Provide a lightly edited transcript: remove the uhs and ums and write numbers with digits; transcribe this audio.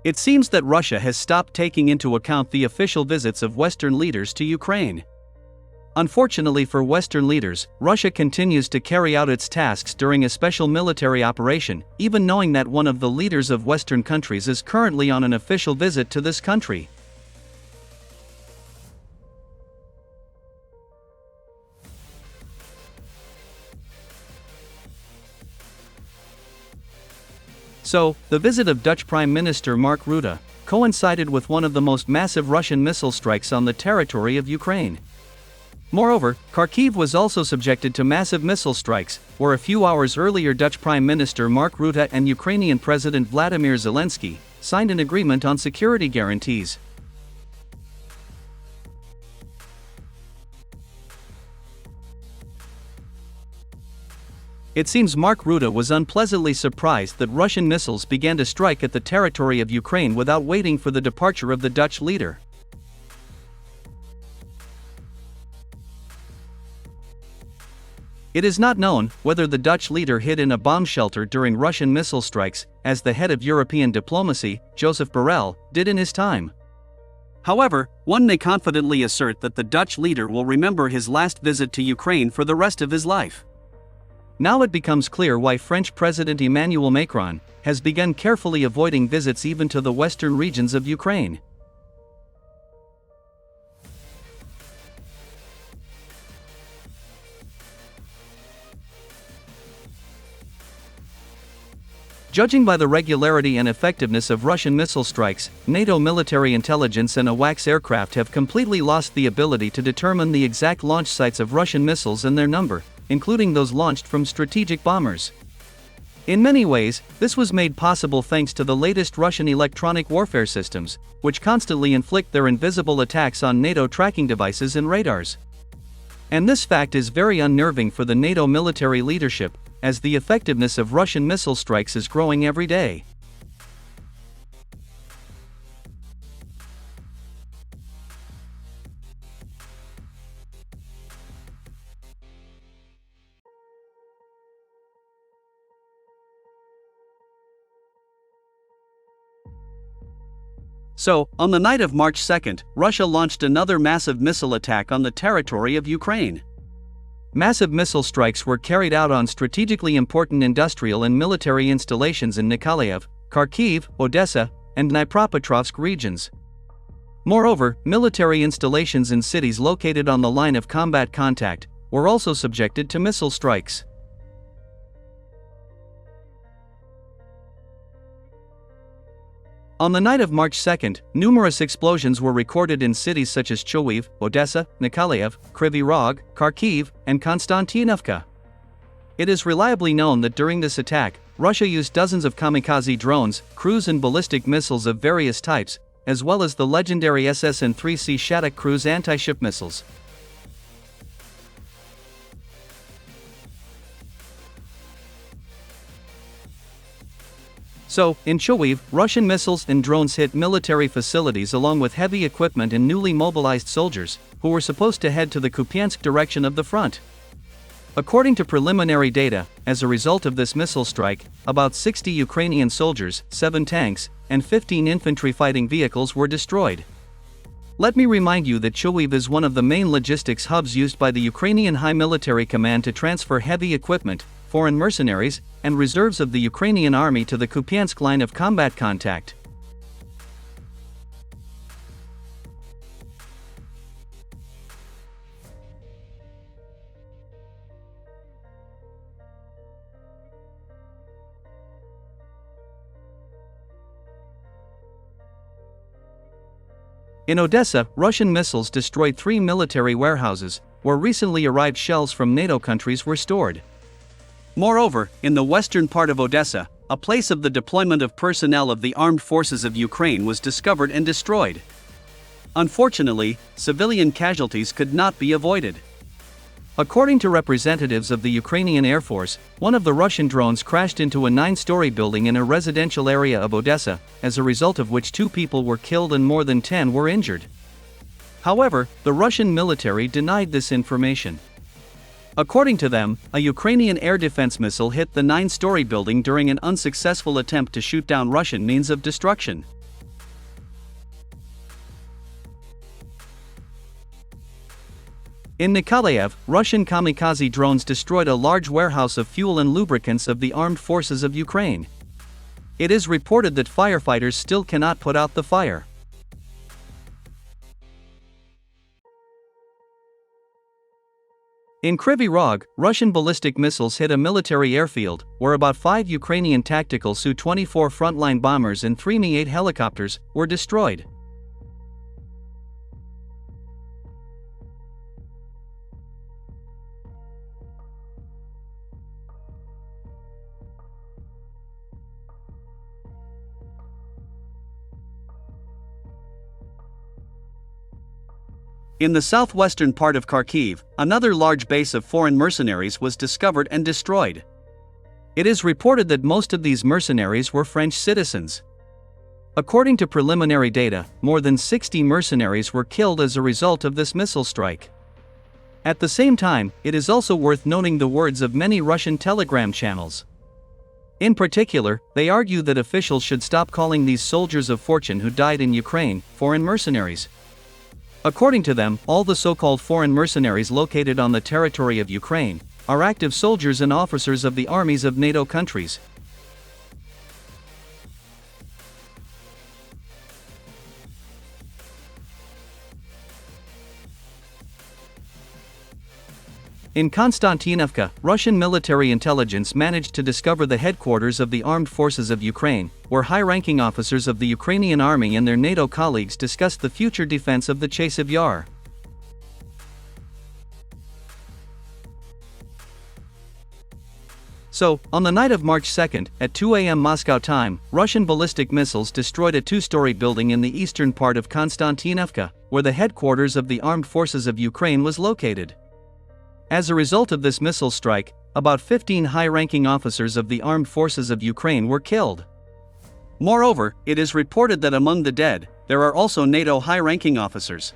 It seems that Russia has stopped taking into account the official visits of Western leaders to Ukraine. Unfortunately for Western leaders, Russia continues to carry out its tasks during a special military operation, even knowing that one of the leaders of Western countries is currently on an official visit to this country. So, the visit of Dutch Prime Minister Mark Rutte coincided with one of the most massive Russian missile strikes on the territory of Ukraine. Moreover, Kharkiv was also subjected to massive missile strikes, where a few hours earlier Dutch Prime Minister Mark Rutte and Ukrainian President Vladimir Zelensky signed an agreement on security guarantees. It seems Mark Rutte was unpleasantly surprised that Russian missiles began to strike at the territory of Ukraine without waiting for the departure of the Dutch leader. It is not known whether the Dutch leader hid in a bomb shelter during Russian missile strikes, as the head of European diplomacy, Joseph Borrell, did in his time. However, one may confidently assert that the Dutch leader will remember his last visit to Ukraine for the rest of his life. Now it becomes clear why French President Emmanuel Macron has begun carefully avoiding visits even to the western regions of Ukraine. Judging by the regularity and effectiveness of Russian missile strikes, NATO military intelligence and AWACS aircraft have completely lost the ability to determine the exact launch sites of Russian missiles and their number, including those launched from strategic bombers. In many ways, this was made possible thanks to the latest Russian electronic warfare systems, which constantly inflict their invisible attacks on NATO tracking devices and radars. And this fact is very unnerving for the NATO military leadership, as the effectiveness of Russian missile strikes is growing every day. So, on the night of March 2nd, Russia launched another massive missile attack on the territory of Ukraine. Massive missile strikes were carried out on strategically important industrial and military installations in Nikolaev, Kharkiv, Odessa, and Dnipropetrovsk regions. Moreover, military installations in cities located on the line of combat contact were also subjected to missile strikes. On the night of March 2nd, numerous explosions were recorded in cities such as Lviv, Odessa, Nikolaev, Kryvyi Rog, Kharkiv, and Konstantinovka. It is reliably known that during this attack, Russia used dozens of kamikaze drones, cruise and ballistic missiles of various types, as well as the legendary SS-3C Shattuck cruise anti-ship missiles. So, in Lviv, Russian missiles and drones hit military facilities along with heavy equipment and newly mobilized soldiers, who were supposed to head to the Kupiansk direction of the front. According to preliminary data, as a result of this missile strike, about 60 Ukrainian soldiers, 7 tanks, and 15 infantry fighting vehicles were destroyed. Let me remind you that Lviv is one of the main logistics hubs used by the Ukrainian High Military Command to transfer heavy equipment, foreign mercenaries, and reserves of the Ukrainian army to the Kupiansk line of combat contact. In Odessa, Russian missiles destroyed 3 military warehouses, where recently arrived shells from NATO countries were stored. Moreover, in the western part of Odessa, a place of the deployment of personnel of the armed forces of Ukraine was discovered and destroyed. Unfortunately, civilian casualties could not be avoided. According to representatives of the Ukrainian Air Force, one of the Russian drones crashed into a 9-story building in a residential area of Odessa, as a result of which 2 people were killed and more than 10 were injured. However, the Russian military denied this information. According to them, a Ukrainian air defense missile hit the 9-story building during an unsuccessful attempt to shoot down Russian means of destruction. In Nikolaev, Russian kamikaze drones destroyed a large warehouse of fuel and lubricants of the armed forces of Ukraine. It is reported that firefighters still cannot put out the fire. In Kryvyi Rog, Russian ballistic missiles hit a military airfield, where about 5 Ukrainian tactical Su-24 frontline bombers and 3 Mi-8 helicopters were destroyed. In the southwestern part of Kharkiv, another large base of foreign mercenaries was discovered and destroyed. It is reported that most of these mercenaries were French citizens. According to preliminary data, more than 60 mercenaries were killed as a result of this missile strike. At the same time, it is also worth noting the words of many Russian telegram channels. In particular, they argue that officials should stop calling these soldiers of fortune who died in Ukraine foreign mercenaries. According to them, all the so-called foreign mercenaries located on the territory of Ukraine are active soldiers and officers of the armies of NATO countries. In Konstantinovka, Russian military intelligence managed to discover the headquarters of the armed forces of Ukraine, where high-ranking officers of the Ukrainian army and their NATO colleagues discussed the future defense of the Chasiv Yar. So, on the night of March 2nd, at 2 a.m. Moscow time, Russian ballistic missiles destroyed a two-story building in the eastern part of Konstantinovka, where the headquarters of the armed forces of Ukraine was located. As a result of this missile strike, about 15 high-ranking officers of the armed forces of Ukraine were killed. Moreover, it is reported that among the dead, there are also NATO high-ranking officers.